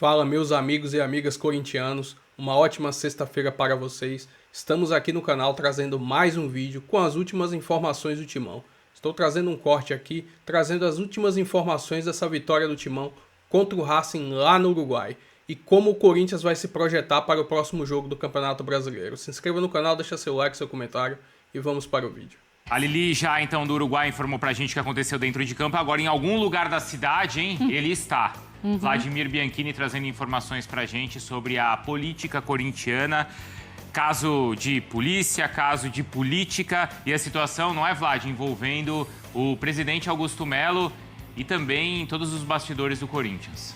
Fala, meus amigos e amigas corintianos, uma ótima sexta-feira para vocês. Estamos aqui no canal trazendo mais um vídeo com as últimas informações do Timão. Estou trazendo um corte aqui, trazendo as últimas informações dessa vitória do Timão contra o Racing lá no Uruguai e como o Corinthians vai se projetar para o próximo jogo do Campeonato Brasileiro. Se inscreva no canal, deixa seu like, seu comentário e vamos para o vídeo. A Lili já, então, do Uruguai, informou pra gente o que aconteceu dentro de campo. Agora, em algum lugar da cidade, hein, ele está. Vladimir Bianchini trazendo informações pra gente sobre a política corintiana. Caso de polícia, caso de política e a situação, não é, Vlad, envolvendo o presidente Augusto Melo e também todos os bastidores do Corinthians.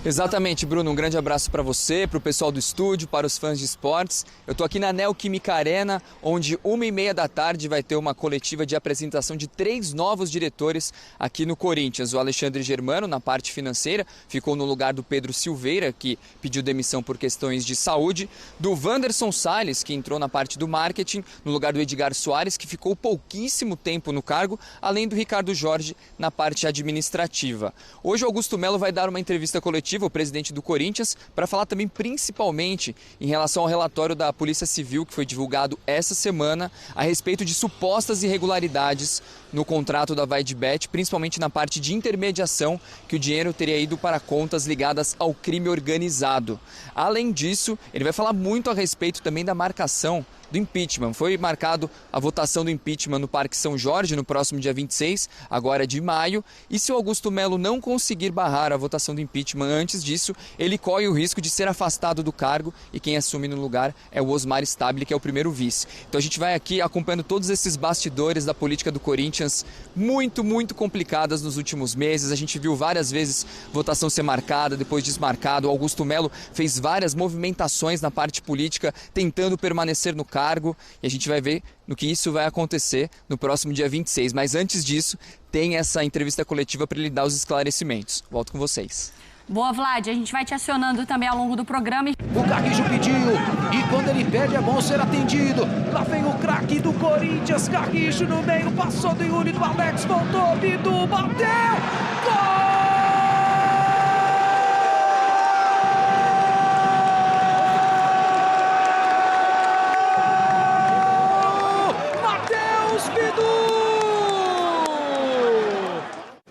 Exatamente, Bruno. Um grande abraço para você, para o pessoal do estúdio, para os fãs de esportes. Eu estou aqui na Neoquímica Arena, onde 1h30 da tarde vai ter uma coletiva de apresentação de 3 novos diretores aqui no Corinthians. O Alexandre Germano, na parte financeira, ficou no lugar do Pedro Silveira, que pediu demissão por questões de saúde. Do Wanderson Salles, que entrou na parte do marketing, no lugar do Edgar Soares, que ficou pouquíssimo tempo no cargo, além do Ricardo Jorge na parte administrativa. Hoje o Augusto Melo vai dar uma entrevista coletiva, o presidente do Corinthians, para falar também principalmente em relação ao relatório da Polícia Civil que foi divulgado essa semana a respeito de supostas irregularidades no contrato da VaidBet, principalmente na parte de intermediação, que o dinheiro teria ido para contas ligadas ao crime organizado. Além disso, ele vai falar muito a respeito também da marcação do impeachment. Foi marcado a votação do impeachment no Parque São Jorge no próximo dia 26, agora de maio, e se o Augusto Melo não conseguir barrar a votação do impeachment antes disso, ele corre o risco de ser afastado do cargo e quem assume no lugar é o Osmar Stabile, que é o primeiro vice. Então a gente vai aqui acompanhando todos esses bastidores da política do Corinthians, muito complicadas nos últimos meses. A gente viu várias vezes votação ser marcada, depois desmarcada. O Augusto Melo fez várias movimentações na parte política, tentando permanecer no cargo, e a gente vai ver no que isso vai acontecer no próximo dia 26. Mas antes disso, tem essa entrevista coletiva para ele dar os esclarecimentos. Volto com vocês. Boa, Vlad. A gente vai te acionando também ao longo do programa. O Carrijo pediu, e quando ele pede é bom ser atendido. Lá vem o craque do Corinthians, Carrijo no meio, passou do Yuri, do Alex, voltou, Bidu, bateu, gol!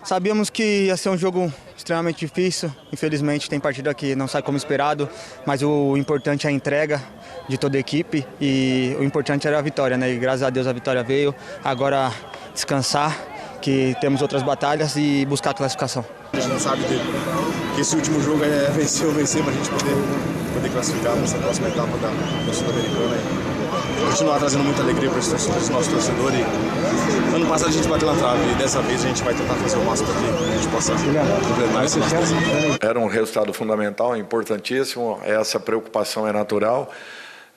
Sabíamos que ia ser um jogo extremamente difícil, infelizmente tem partida que não sai como esperado, mas o importante é a entrega de toda a equipe e o importante era a vitória, né? E graças a Deus a vitória veio, agora descansar, que temos outras batalhas e buscar a classificação. A gente não sabe que esse último jogo é vencer ou vencer para a gente poder classificar nessa próxima etapa da Sul-Americana e continuar trazendo muita alegria para os nossos torcedores. Ano passado a gente bateu na trave e dessa vez a gente vai tentar fazer o máximo para que a gente possa completar esse nosso desejo. Era um resultado fundamental, importantíssimo, essa preocupação é natural,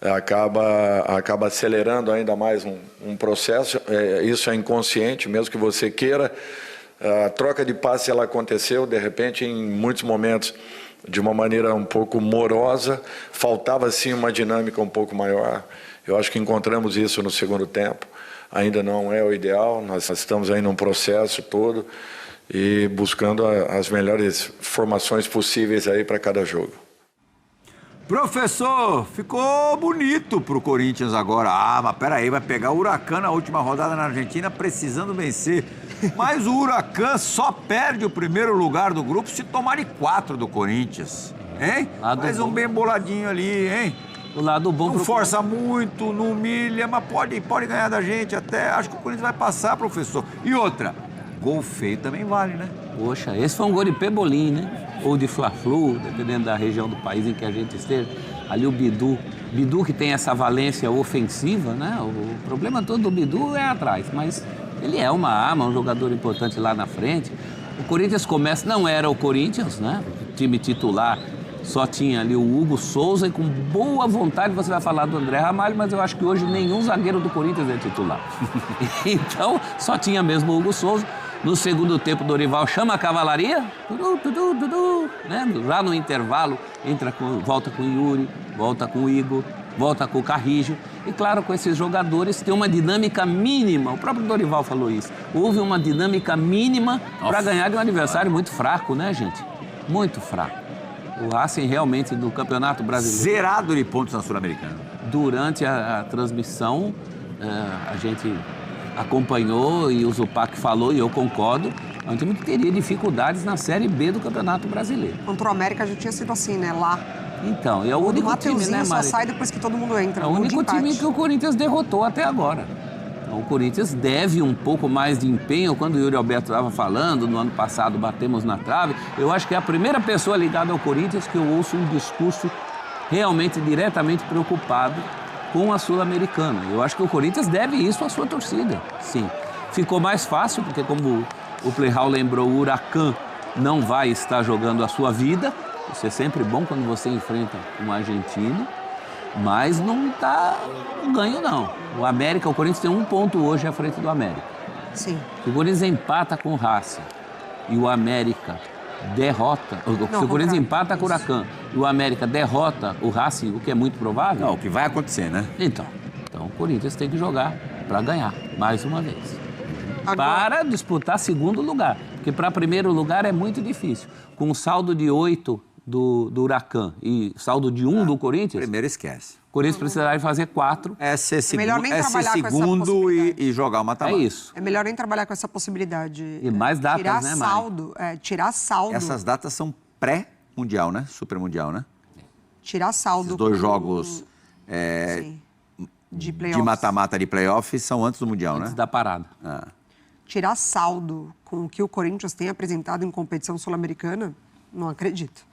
acaba acelerando ainda mais um processo, isso é inconsciente, mesmo que você queira. A troca de passe ela aconteceu, de repente, em muitos momentos, de uma maneira um pouco morosa, faltava sim uma dinâmica um pouco maior. Eu acho que encontramos isso no segundo tempo, ainda não é o ideal, nós estamos aí num processo todo e buscando as melhores formações possíveis aí para cada jogo. Professor, ficou bonito pro Corinthians agora. Ah, mas peraí, vai pegar o Huracan na última rodada na Argentina, precisando vencer. Mas o Huracan só perde o primeiro lugar do grupo se tomarem 4 do Corinthians. Hein? Faz um bem boladinho ali, hein? O lado bom. Não força muito, não humilha, mas pode ganhar da gente até. Acho que o Corinthians vai passar, professor. E outra, gol feio também vale, né? Poxa, esse foi um gol de Pebolim, né? Ou de Fla-Flu, dependendo da região do país em que a gente esteja. Ali o Bidu que tem essa valência ofensiva, né? O problema todo do Bidu é atrás, mas ele é uma arma, um jogador importante lá na frente. O Corinthians começa, não era o Corinthians, né? O time titular só tinha ali o Hugo Souza e com boa vontade você vai falar do André Ramalho, mas eu acho que hoje nenhum zagueiro do Corinthians é titular. Então, só tinha mesmo o Hugo Souza. No segundo tempo, o Dorival chama a cavalaria, né? Já no intervalo, volta com o Yuri, volta com o Igor, volta com o Carrijo. E claro, com esses jogadores tem uma dinâmica mínima, o próprio Dorival falou isso. Houve uma dinâmica mínima para ganhar de um adversário muito fraco, né, gente? Muito fraco. O Racing realmente no Campeonato Brasileiro... Zerado de pontos na Sul-Americana. Durante a transmissão, a gente acompanhou e o Zupac falou, e eu concordo, é um time que teria dificuldades na Série B do Campeonato Brasileiro. Contra o América já tinha sido assim, né? Lá. Então, é o único time, né, só sai depois que todo mundo entra. É o único time que o Corinthians derrotou até agora. Então, o Corinthians deve um pouco mais de empenho. Quando o Yuri Alberto estava falando, no ano passado batemos na trave, eu acho que é a primeira pessoa ligada ao Corinthians que eu ouço um discurso realmente diretamente preocupado com a Sul-Americana. Eu acho que o Corinthians deve isso à sua torcida, sim. Ficou mais fácil, porque como o Plihal lembrou, o Huracan não vai estar jogando a sua vida. Isso é sempre bom quando você enfrenta um argentino, mas não está ganho, não. O Corinthians tem 1 ponto hoje à frente do América. Sim. Se o Corinthians empata com o Racing e o América derrota... Se o Corinthians empata com o Huracan e o América derrota o Racing, o que é muito provável... Não, o que vai acontecer, né? Então o Corinthians tem que jogar para ganhar, mais uma vez. Para disputar segundo lugar, porque para primeiro lugar é muito difícil. Com um saldo de 8 do Huracan e saldo de 1 do Corinthians... Primeiro esquece. O Corinthians precisaria fazer 4. É ser melhor nem trabalhar com essa segundo possibilidade. e jogar o mata-mata. É isso. É melhor nem trabalhar com essa possibilidade. E mais datas, tirar né, Mari? saldo, tirar saldo. Essas datas são pré-mundial, né? Super mundial, né? Tirar saldo. Os 2 jogos de mata-mata de playoff são antes do mundial, antes né? da parada. Tirar saldo com o que o Corinthians tem apresentado em competição sul-americana, não acredito.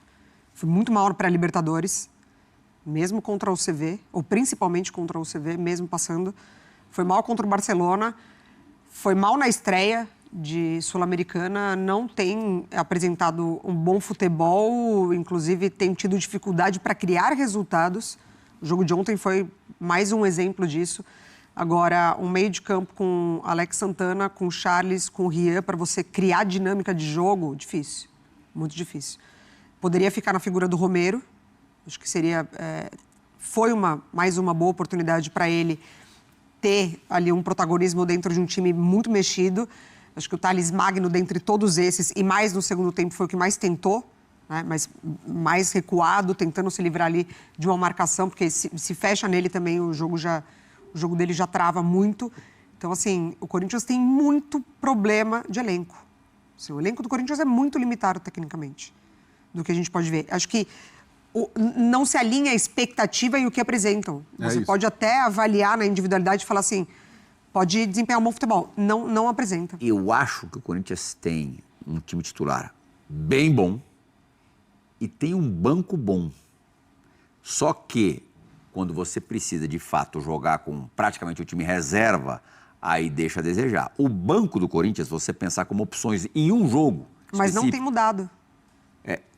Foi muito mal para a Libertadores, mesmo contra o CV, ou principalmente contra o CV, mesmo passando. Foi mal contra o Barcelona, foi mal na estreia de Sul-Americana, não tem apresentado um bom futebol, inclusive tem tido dificuldade para criar resultados. O jogo de ontem foi mais um exemplo disso. Agora, um meio de campo com Alex Santana, com Charles, com Rian, para você criar dinâmica de jogo, difícil, muito difícil. Poderia ficar na figura do Romero, acho que foi mais uma boa oportunidade para ele ter ali um protagonismo dentro de um time muito mexido. Acho que o Thales Magno, dentre todos esses, e mais no segundo tempo, foi o que mais tentou, né? Mas mais recuado, tentando se livrar ali de uma marcação, porque se fecha nele também, o jogo dele já trava muito. Então, assim, o Corinthians tem muito problema de elenco. Assim, o elenco do Corinthians é muito limitado tecnicamente, do que a gente pode ver. Acho que não se alinha a expectativa e o que apresentam. Você pode até avaliar na individualidade e falar assim, pode desempenhar um bom futebol. Não apresenta. Eu acho que o Corinthians tem um time titular bem bom e tem um banco bom. Só que, quando você precisa, de fato, jogar com praticamente o time reserva, aí deixa a desejar. O banco do Corinthians, você pensar como opções em um jogo... Mas não tem mudado.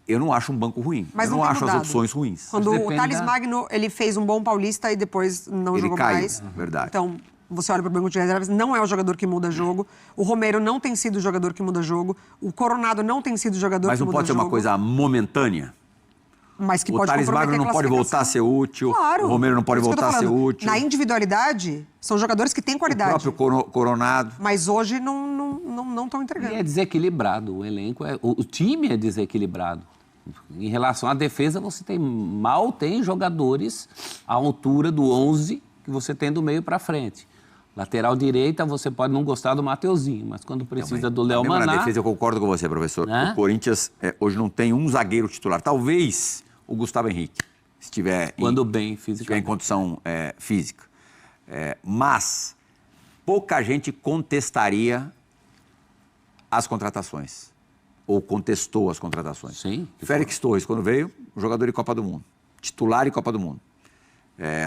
Eu não acho um banco ruim. Mas eu não acho as opções ruins. Quando o Thales Magno, ele fez um bom Paulista e depois não jogou mais. Verdade. Então, você olha para o banco de reservas, não é o jogador que muda jogo. O Romero não tem sido o jogador que muda jogo. O Coronado não tem sido o jogador que muda jogo. Mas não pode ser uma coisa momentânea? Mas que o pode Thales Magno não pode voltar a ser útil. Claro. O Romero não pode voltar a ser útil. Na individualidade, são jogadores que têm qualidade. O próprio Coronado. Mas hoje não estão entregando. E é desequilibrado. O elenco o time é desequilibrado. Em relação à defesa, você mal tem jogadores à altura do 11 que você tem do meio para frente. Lateral direita, você pode não gostar do Mateuzinho, mas quando precisa do Léo Maná... Na defesa, eu concordo com você, professor. Né? O Corinthians hoje não tem um zagueiro titular. Talvez o Gustavo Henrique, se estiver em condição física. Mas pouca gente contestaria as contratações. Ou contestou as contratações. Sim. Félix Torres, quando veio, jogador de Copa do Mundo. Titular em Copa do Mundo.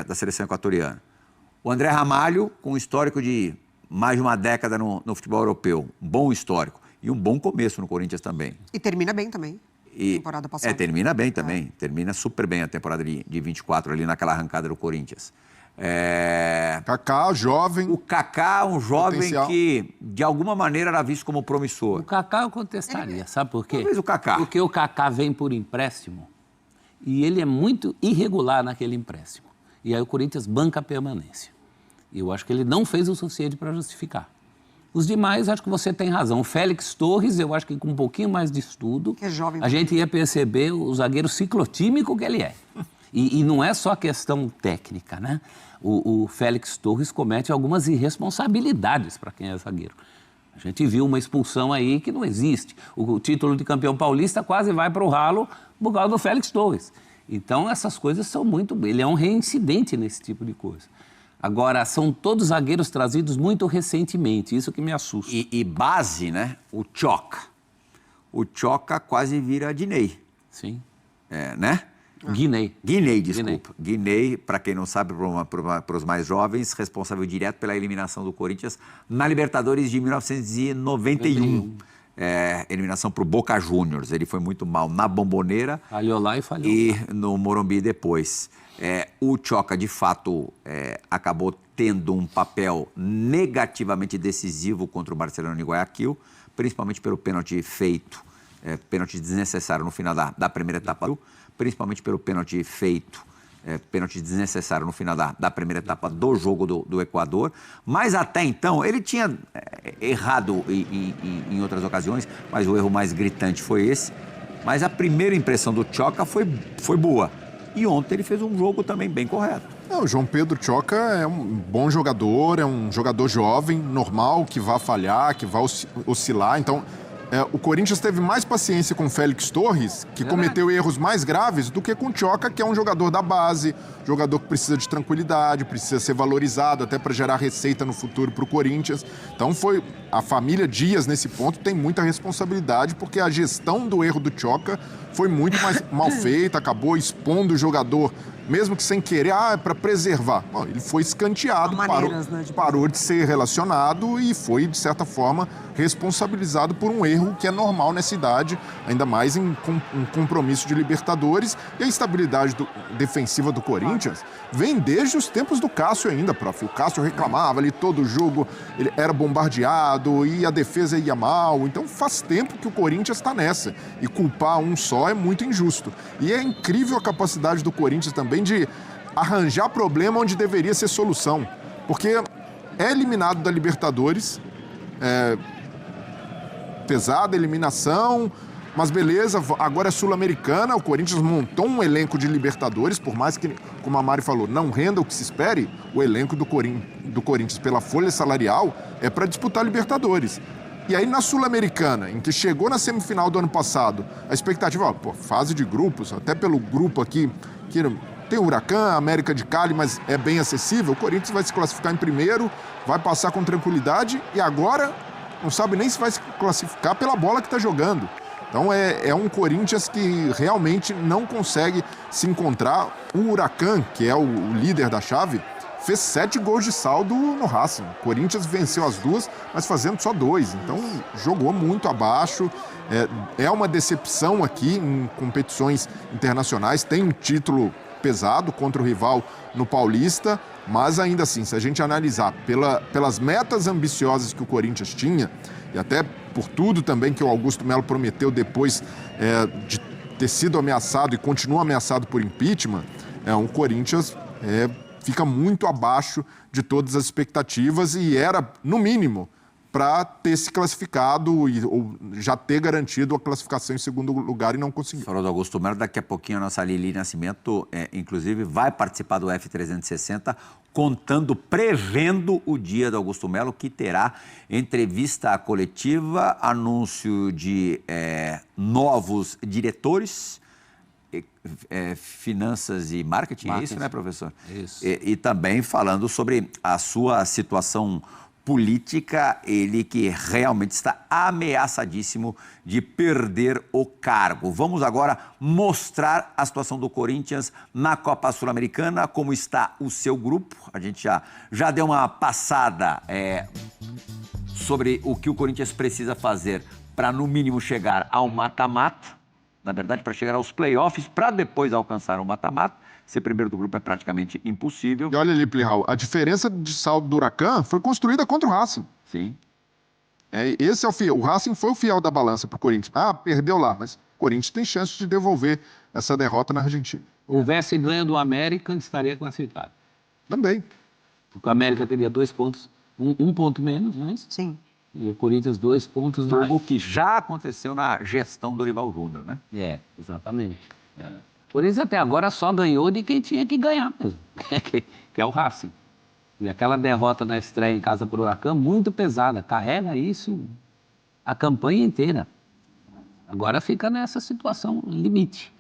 Da seleção equatoriana. O André Ramalho, com um histórico de mais de uma década no futebol europeu. Um bom histórico. E um bom começo no Corinthians também. E termina bem também. Temporada passada. Termina bem também. Termina super bem a temporada de 24 ali naquela arrancada do Corinthians. Kaká, jovem. O Kaká, um jovem potencial. Que, de alguma maneira, era visto como promissor. O Kaká eu contestaria, sabe por quê? Talvez o Kaká. Porque o Kaká vem por empréstimo e ele é muito irregular naquele empréstimo. E aí o Corinthians banca a permanência. E eu acho que ele não fez o suficiente para justificar. Os demais, acho que você tem razão. O Félix Torres, eu acho que com um pouquinho mais de estudo, que é jovem, a gente ia perceber o zagueiro ciclotímico que ele é. E não é só questão técnica, né? O Félix Torres comete algumas irresponsabilidades para quem é zagueiro. A gente viu uma expulsão aí que não existe. O título de campeão paulista quase vai para o ralo por causa do Félix Torres. Então, essas coisas são muito... Ele é um reincidente nesse tipo de coisa. Agora, são todos zagueiros trazidos muito recentemente, isso que me assusta. E base, né? O Tchoca. O Tchoca quase vira Diney. Sim. Né? Guinei, desculpa. Guinei, para quem não sabe, para os mais jovens, responsável direto pela eliminação do Corinthians na Libertadores de 1991. Eliminação para o Boca Juniors. Ele foi muito mal na Bombonera. Falhou lá e falhou. E no Morumbi depois. O Tchoca, de fato, acabou tendo um papel negativamente decisivo contra o Barcelona em Guayaquil, principalmente pelo pênalti feito, pênalti desnecessário no final da primeira etapa, principalmente pelo pênalti feito, pênalti desnecessário no final da primeira etapa do jogo do Equador. Mas até então, ele tinha errado em outras ocasiões, mas o erro mais gritante foi esse. Mas a primeira impressão do Tchoca foi boa. E ontem ele fez um jogo também bem correto. O João Pedro Tchoca é um bom jogador, é um jogador jovem, normal, que vai falhar, que vai oscilar. Então, o Corinthians teve mais paciência com o Félix Torres, que cometeu erros mais graves, do que com o Tchoca, que é um jogador da base, jogador que precisa de tranquilidade, precisa ser valorizado até para gerar receita no futuro para o Corinthians. Então, a família Dias, nesse ponto, tem muita responsabilidade, porque a gestão do erro do Tchoca foi muito mais mal feita, acabou expondo o jogador, mesmo que sem querer, para preservar. Bom, ele foi escanteado, parou de ser relacionado e foi, de certa forma, responsabilizado por um erro que é normal nessa idade, ainda mais em um compromisso de Libertadores. E a estabilidade defensiva do Corinthians vem desde os tempos do Cássio ainda, prof. O Cássio reclamava ali todo jogo, ele era bombardeado e a defesa ia mal. Então faz tempo que o Corinthians está nessa. E culpar um só é muito injusto. E é incrível a capacidade do Corinthians também de arranjar problema onde deveria ser solução. Porque é eliminado da Libertadores, pesada eliminação, mas beleza, agora é Sul-Americana, o Corinthians montou um elenco de Libertadores, por mais que, como a Mari falou, não renda o que se espere, o elenco do Corinthians pela folha salarial é para disputar Libertadores. E aí na Sul-Americana, em que chegou na semifinal do ano passado, a expectativa, fase de grupos, até pelo grupo aqui, que tem o Huracan, América de Cali, mas é bem acessível, o Corinthians vai se classificar em primeiro, vai passar com tranquilidade e agora não sabe nem se vai se classificar pela bola que está jogando. Então é um Corinthians que realmente não consegue se encontrar. O Huracan, que é o líder da chave, fez 7 gols de saldo no Racing. O Corinthians venceu as 2, mas fazendo só 2. Então jogou muito abaixo. É uma decepção aqui em competições internacionais. Tem um título pesado contra o rival no Paulista, mas ainda assim, se a gente analisar pelas metas ambiciosas que o Corinthians tinha, e até por tudo também que o Augusto Melo prometeu depois de ter sido ameaçado e continua ameaçado por impeachment, o Corinthians fica muito abaixo de todas as expectativas e era, no mínimo, para ter se classificado ou já ter garantido a classificação em segundo lugar e não conseguiu. Falou do Augusto Melo, daqui a pouquinho a nossa Lili Nascimento, inclusive, vai participar do F360, prevendo o dia do Augusto Melo, que terá entrevista coletiva, anúncio de novos diretores, finanças e marketing, é isso, né, professor? Isso. E também falando sobre a sua situação política, ele que realmente está ameaçadíssimo de perder o cargo. Vamos agora mostrar a situação do Corinthians na Copa Sul-Americana, como está o seu grupo. A gente já deu uma passada sobre o que o Corinthians precisa fazer para, no mínimo, chegar ao mata-mata. Na verdade, para chegar aos playoffs, para depois alcançar o mata-mata. Ser primeiro do grupo é praticamente impossível. E olha ali, Plihal, a diferença de saldo do Huracan foi construída contra o Racing. Sim. Esse é o fiel. O Racing foi o fiel da balança para o Corinthians. Perdeu lá, mas o Corinthians tem chance de devolver essa derrota na Argentina. Houvesse ganho do América, estaria classificado. Também. Porque o América teria 2 pontos, um ponto menos, não é isso? Sim. E o Corinthians 2 pontos mais. O que já aconteceu na gestão do Dorival Júnior, né? Exatamente. O Corinthians até agora só ganhou de quem tinha que ganhar mesmo, que é o Racing. E aquela derrota na estreia em casa pro Huracan, muito pesada. Carrega isso a campanha inteira. Agora fica nessa situação limite.